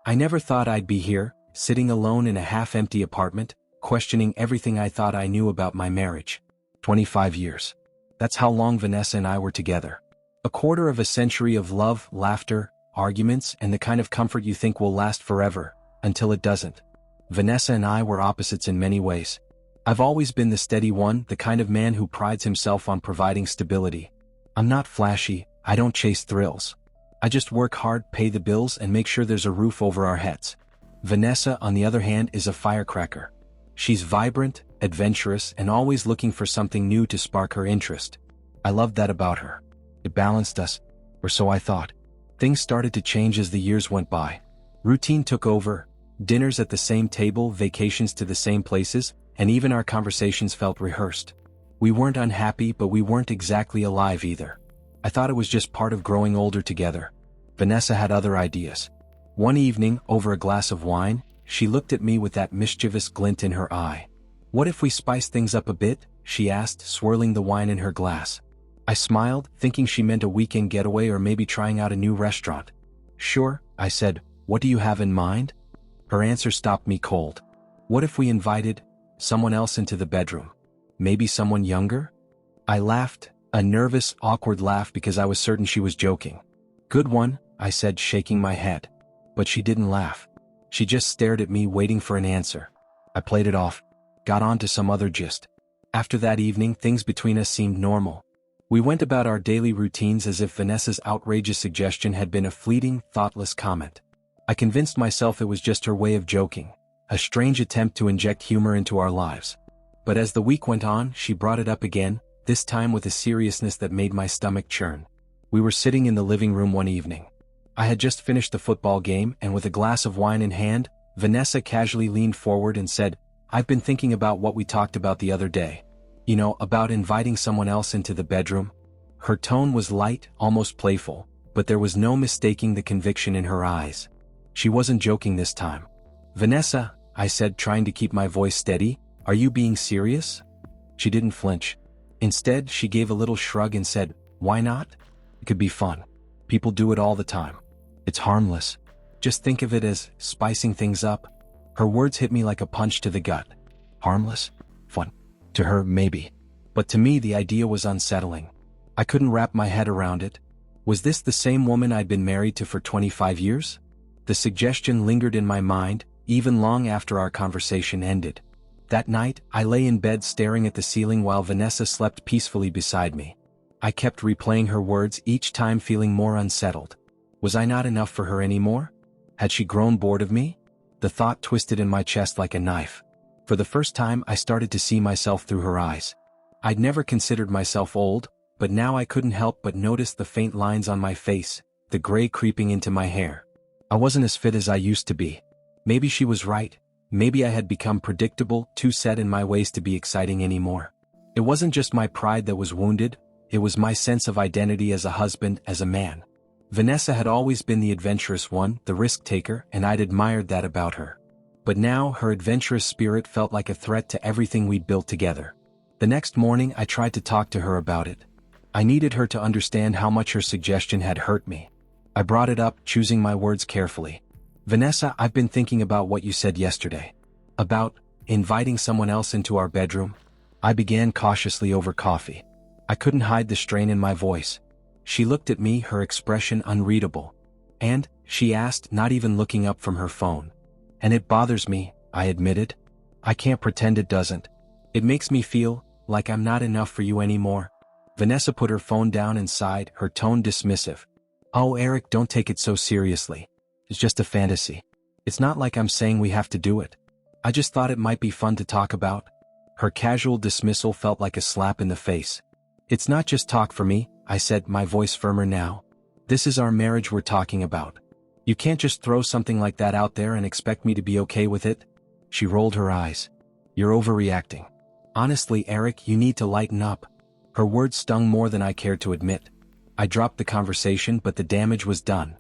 I never thought I'd be here, sitting alone in a half-empty apartment, questioning everything I thought I knew about my marriage. 25 years. That's how long Vanessa and I were together. A quarter of a century of love, laughter, arguments, and the kind of comfort you think will last forever, until it doesn't. Vanessa and I were opposites in many ways. I've always been the steady one, the kind of man who prides himself on providing stability. I'm not flashy, I don't chase thrills. I just work hard, pay the bills, and make sure there's a roof over our heads. Vanessa, on the other hand, is a firecracker. She's vibrant, adventurous, and always looking for something new to spark her interest. I loved that about her. It balanced us, or so I thought. Things started to change as the years went by. Routine took over, dinners at the same table, vacations to the same places, and even our conversations felt rehearsed. We weren't unhappy, but we weren't exactly alive either. I thought it was just part of growing older together. Vanessa had other ideas. One evening, over a glass of wine, she looked at me with that mischievous glint in her eye. "What if we spice things up a bit?" she asked, swirling the wine in her glass. I smiled, thinking she meant a weekend getaway or maybe trying out a new restaurant. "Sure," I said. "What do you have in mind?" Her answer stopped me cold. "What if we invited someone else into the bedroom? Maybe someone younger?" I laughed, a nervous, awkward laugh because I was certain she was joking. "Good one," I said, shaking my head. But she didn't laugh. She just stared at me, waiting for an answer. I played it off, got on to some other gist. After that evening, things between us seemed normal. We went about our daily routines as if Vanessa's outrageous suggestion had been a fleeting, thoughtless comment. I convinced myself it was just her way of joking, a strange attempt to inject humor into our lives. But as the week went on, she brought it up again, this time with a seriousness that made my stomach churn. We were sitting in the living room one evening. I had just finished the football game, and with a glass of wine in hand, Vanessa casually leaned forward and said, "I've been thinking about what we talked about the other day. You know, about inviting someone else into the bedroom." Her tone was light, almost playful, but there was no mistaking the conviction in her eyes. She wasn't joking this time. "Vanessa," I said, trying to keep my voice steady, "are you being serious?" She didn't flinch. Instead, she gave a little shrug and said, "Why not? It could be fun. People do it all the time. It's harmless. Just think of it as spicing things up." Her words hit me like a punch to the gut. Harmless? Fun. To her, maybe. But to me, the idea was unsettling. I couldn't wrap my head around it. Was this the same woman I'd been married to for 25 years? The suggestion lingered in my mind, even long after our conversation ended. That night, I lay in bed staring at the ceiling while Vanessa slept peacefully beside me. I kept replaying her words, each time feeling more unsettled. Was I not enough for her anymore? Had she grown bored of me? The thought twisted in my chest like a knife. For the first time, I started to see myself through her eyes. I'd never considered myself old, but now I couldn't help but notice the faint lines on my face, the gray creeping into my hair. I wasn't as fit as I used to be. Maybe she was right. Maybe I had become predictable, too set in my ways to be exciting anymore. It wasn't just my pride that was wounded, it was my sense of identity as a husband, as a man. Vanessa had always been the adventurous one, the risk-taker, and I'd admired that about her. But now, her adventurous spirit felt like a threat to everything we'd built together. The next morning, I tried to talk to her about it. I needed her to understand how much her suggestion had hurt me. I brought it up, choosing my words carefully. "Vanessa, I've been thinking about what you said yesterday. About inviting someone else into our bedroom." I began cautiously over coffee. I couldn't hide the strain in my voice. She looked at me, her expression unreadable. "And?" she asked, not even looking up from her phone. "And it bothers me," I admitted. "I can't pretend it doesn't. It makes me feel like I'm not enough for you anymore." Vanessa put her phone down and sighed, her tone dismissive. "Oh, Eric, don't take it so seriously. It's just a fantasy. It's not like I'm saying we have to do it. I just thought it might be fun to talk about." Her casual dismissal felt like a slap in the face. "It's not just talk for me," I said, my voice firmer now. "This is our marriage we're talking about. You can't just throw something like that out there and expect me to be okay with it." She rolled her eyes. "You're overreacting. Honestly, Eric, you need to lighten up." Her words stung more than I cared to admit. I dropped the conversation, but the damage was done.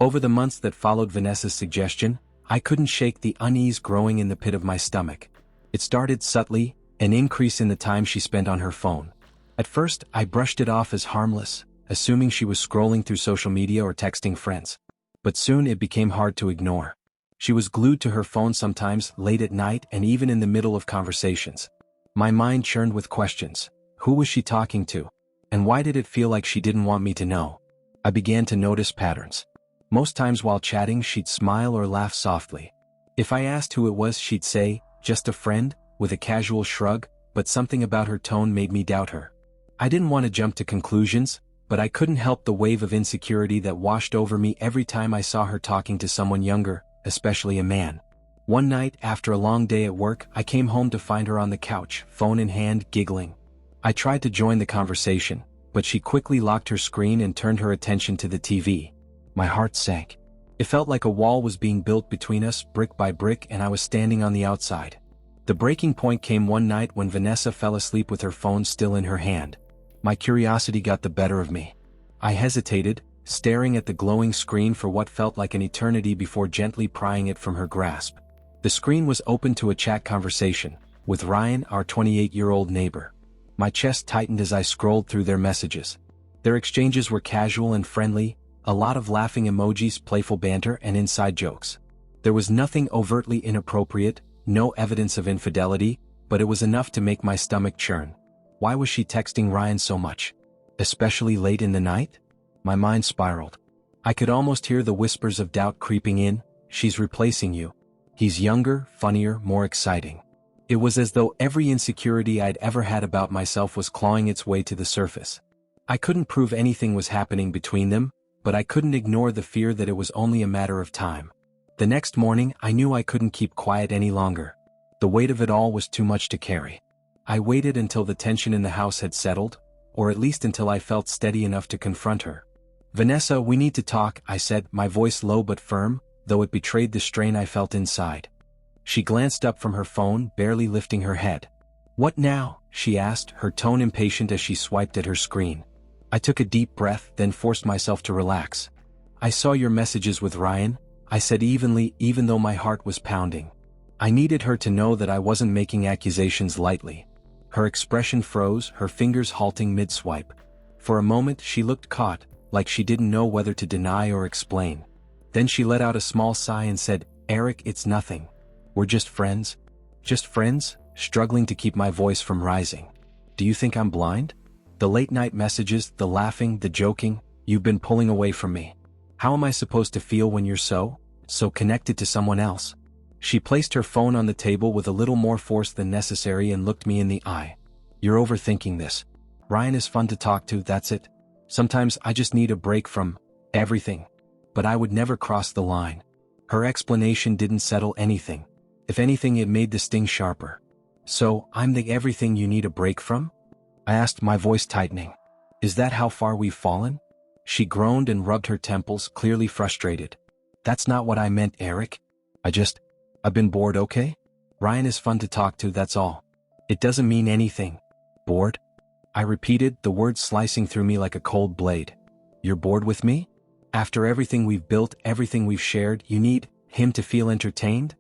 Over the months that followed Vanessa's suggestion, I couldn't shake the unease growing in the pit of my stomach. It started subtly, an increase in the time she spent on her phone. At first, I brushed it off as harmless, assuming she was scrolling through social media or texting friends. But soon it became hard to ignore. She was glued to her phone sometimes, late at night and even in the middle of conversations. My mind churned with questions. Who was she talking to? And why did it feel like she didn't want me to know? I began to notice patterns. Most times while chatting, she'd smile or laugh softly. If I asked who it was, she'd say, "Just a friend," with a casual shrug, but something about her tone made me doubt her. I didn't want to jump to conclusions, but I couldn't help the wave of insecurity that washed over me every time I saw her talking to someone younger, especially a man. One night, after a long day at work, I came home to find her on the couch, phone in hand, giggling. I tried to join the conversation, but she quickly locked her screen and turned her attention to the TV. My heart sank. It felt like a wall was being built between us, brick by brick, and I was standing on the outside. The breaking point came one night when Vanessa fell asleep with her phone still in her hand. My curiosity got the better of me. I hesitated, staring at the glowing screen for what felt like an eternity before gently prying it from her grasp. The screen was open to a chat conversation, with Ryan, our 28-year-old neighbor. My chest tightened as I scrolled through their messages. Their exchanges were casual and friendly, a lot of laughing emojis, playful banter, and inside jokes. There was nothing overtly inappropriate, no evidence of infidelity, but it was enough to make my stomach churn. Why was she texting Ryan so much? Especially late in the night? My mind spiraled. I could almost hear the whispers of doubt creeping in. She's replacing you. He's younger, funnier, more exciting. It was as though every insecurity I'd ever had about myself was clawing its way to the surface. I couldn't prove anything was happening between them, but I couldn't ignore the fear that it was only a matter of time. The next morning, I knew I couldn't keep quiet any longer. The weight of it all was too much to carry. I waited until the tension in the house had settled, or at least until I felt steady enough to confront her. "Vanessa, we need to talk," I said, my voice low but firm, though it betrayed the strain I felt inside. She glanced up from her phone, barely lifting her head. "What now?" she asked, her tone impatient as she swiped at her screen. I took a deep breath, then forced myself to relax. "I saw your messages with Ryan," I said evenly, even though my heart was pounding. I needed her to know that I wasn't making accusations lightly. Her expression froze, her fingers halting mid-swipe. For a moment she looked caught, like she didn't know whether to deny or explain. Then she let out a small sigh and said, "Eric, it's nothing. We're just friends." "Just friends?" struggling to keep my voice from rising. "Do you think I'm blind? The late-night messages, the laughing, the joking, you've been pulling away from me. How am I supposed to feel when you're so connected to someone else?" She placed her phone on the table with a little more force than necessary and looked me in the eye. "You're overthinking this. Ryan is fun to talk to, that's it. Sometimes I just need a break from everything. But I would never cross the line." Her explanation didn't settle anything. If anything, it made the sting sharper. "So, I'm the everything you need a break from?" I asked, my voice tightening. "Is that how far we've fallen?" She groaned and rubbed her temples, clearly frustrated. "That's not what I meant, Eric. I've been bored, okay? Ryan is fun to talk to, that's all. It doesn't mean anything." "Bored?" I repeated, the words slicing through me like a cold blade. "You're bored with me? After everything we've built, everything we've shared, you need him to feel entertained?"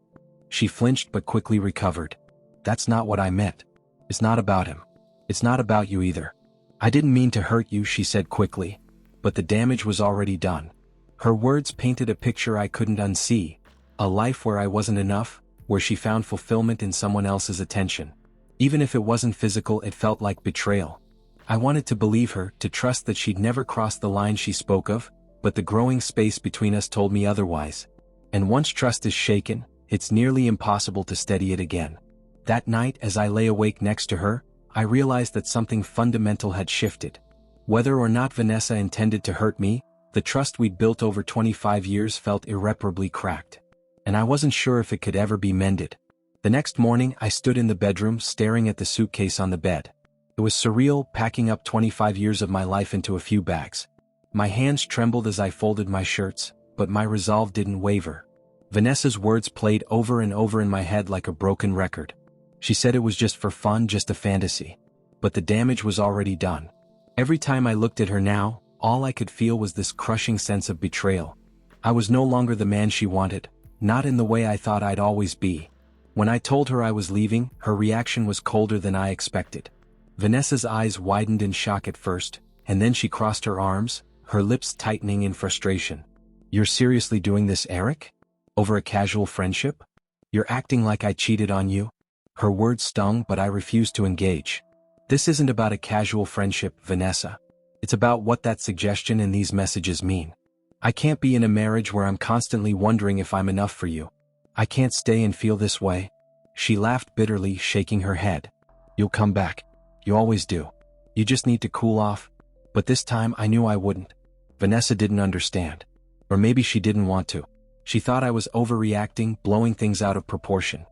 She flinched but quickly recovered. "That's not what I meant. It's not about him. It's not about you either." "I didn't mean to hurt you," she said quickly. But the damage was already done. Her words painted a picture I couldn't unsee. A life where I wasn't enough, where she found fulfillment in someone else's attention. Even if it wasn't physical, it felt like betrayal. I wanted to believe her, to trust that she'd never crossed the line she spoke of, but the growing space between us told me otherwise. And once trust is shaken, it's nearly impossible to steady it again. That night, as I lay awake next to her, I realized that something fundamental had shifted. Whether or not Vanessa intended to hurt me, the trust we'd built over 25 years felt irreparably cracked. And I wasn't sure if it could ever be mended. The next morning, I stood in the bedroom, staring at the suitcase on the bed. It was surreal, packing up 25 years of my life into a few bags. My hands trembled as I folded my shirts, but my resolve didn't waver. Vanessa's words played over and over in my head like a broken record. She said it was just for fun, just a fantasy. But the damage was already done. Every time I looked at her now, all I could feel was this crushing sense of betrayal. I was no longer the man she wanted, not in the way I thought I'd always be. When I told her I was leaving, her reaction was colder than I expected. Vanessa's eyes widened in shock at first, and then she crossed her arms, her lips tightening in frustration. "You're seriously doing this, Eric?" Over a casual friendship? You're acting like I cheated on you? Her words stung, but I refused to engage. This isn't about a casual friendship, Vanessa. It's about what that suggestion and these messages mean. I can't be in a marriage where I'm constantly wondering if I'm enough for you. I can't stay and feel this way. She laughed bitterly, shaking her head. You'll come back. You always do. You just need to cool off. But this time I knew I wouldn't. Vanessa didn't understand. Or maybe she didn't want to. She thought I was overreacting, blowing things out of proportion.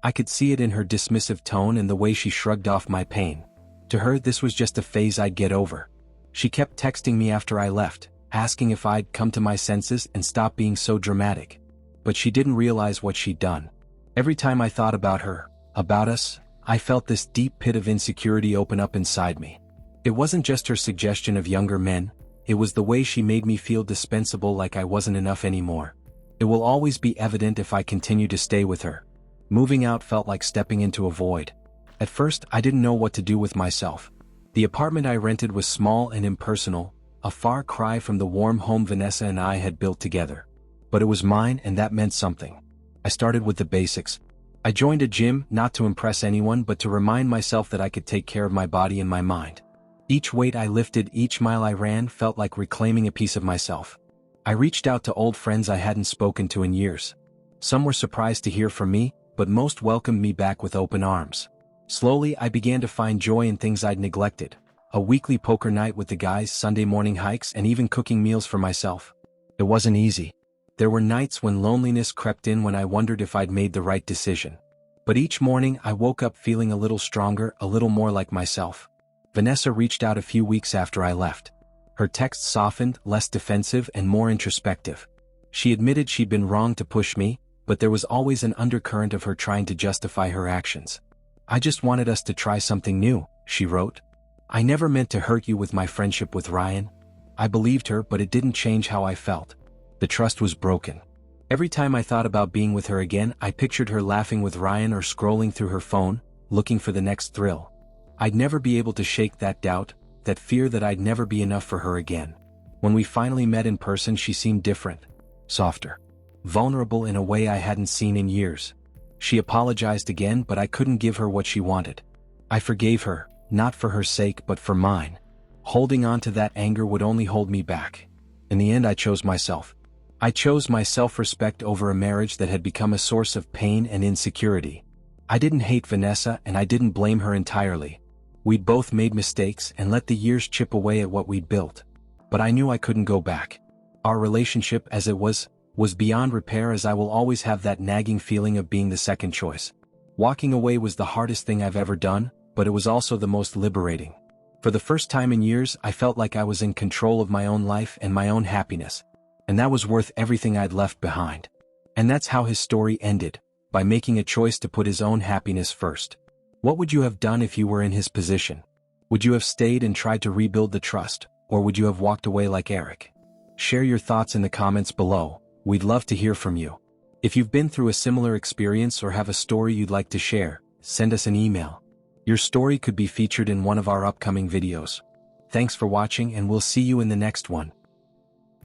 I could see it in her dismissive tone and the way she shrugged off my pain. To her, this was just a phase I'd get over. She kept texting me after I left, asking if I'd come to my senses and stop being so dramatic. But she didn't realize what she'd done. Every time I thought about her, about us, I felt this deep pit of insecurity open up inside me. It wasn't just her suggestion of younger men, it was the way she made me feel dispensable, like I wasn't enough anymore. It will always be evident if I continue to stay with her. Moving out felt like stepping into a void. At first, I didn't know what to do with myself. The apartment I rented was small and impersonal, a far cry from the warm home Vanessa and I had built together. But it was mine, and that meant something. I started with the basics. I joined a gym, not to impress anyone but to remind myself that I could take care of my body and my mind. Each weight I lifted, each mile I ran felt like reclaiming a piece of myself. I reached out to old friends I hadn't spoken to in years. Some were surprised to hear from me, but most welcomed me back with open arms. Slowly I began to find joy in things I'd neglected. A weekly poker night with the guys, Sunday morning hikes, and even cooking meals for myself. It wasn't easy. There were nights when loneliness crept in, when I wondered if I'd made the right decision. But each morning I woke up feeling a little stronger, a little more like myself. Vanessa reached out a few weeks after I left. Her texts softened, less defensive and more introspective. She admitted she'd been wrong to push me, but there was always an undercurrent of her trying to justify her actions. I just wanted us to try something new, she wrote. I never meant to hurt you with my friendship with Ryan. I believed her, but it didn't change how I felt. The trust was broken. Every time I thought about being with her again, I pictured her laughing with Ryan or scrolling through her phone, looking for the next thrill. I'd never be able to shake that doubt, that fear that I'd never be enough for her again. When we finally met in person, she seemed different, softer, vulnerable in a way I hadn't seen in years. She apologized again, but I couldn't give her what she wanted. I forgave her, not for her sake but for mine. Holding on to that anger would only hold me back. In the end, I chose myself. I chose my self-respect over a marriage that had become a source of pain and insecurity. I didn't hate Vanessa, and I didn't blame her entirely. We'd both made mistakes and let the years chip away at what we'd built. But I knew I couldn't go back. Our relationship as it was beyond repair, as I will always have that nagging feeling of being the second choice. Walking away was the hardest thing I've ever done, but it was also the most liberating. For the first time in years, I felt like I was in control of my own life and my own happiness. And that was worth everything I'd left behind. And that's how his story ended, by making a choice to put his own happiness first. What would you have done if you were in his position? Would you have stayed and tried to rebuild the trust, or would you have walked away like Eric? Share your thoughts in the comments below. We'd love to hear from you. If you've been through a similar experience or have a story you'd like to share, send us an email. Your story could be featured in one of our upcoming videos. Thanks for watching, and we'll see you in the next one.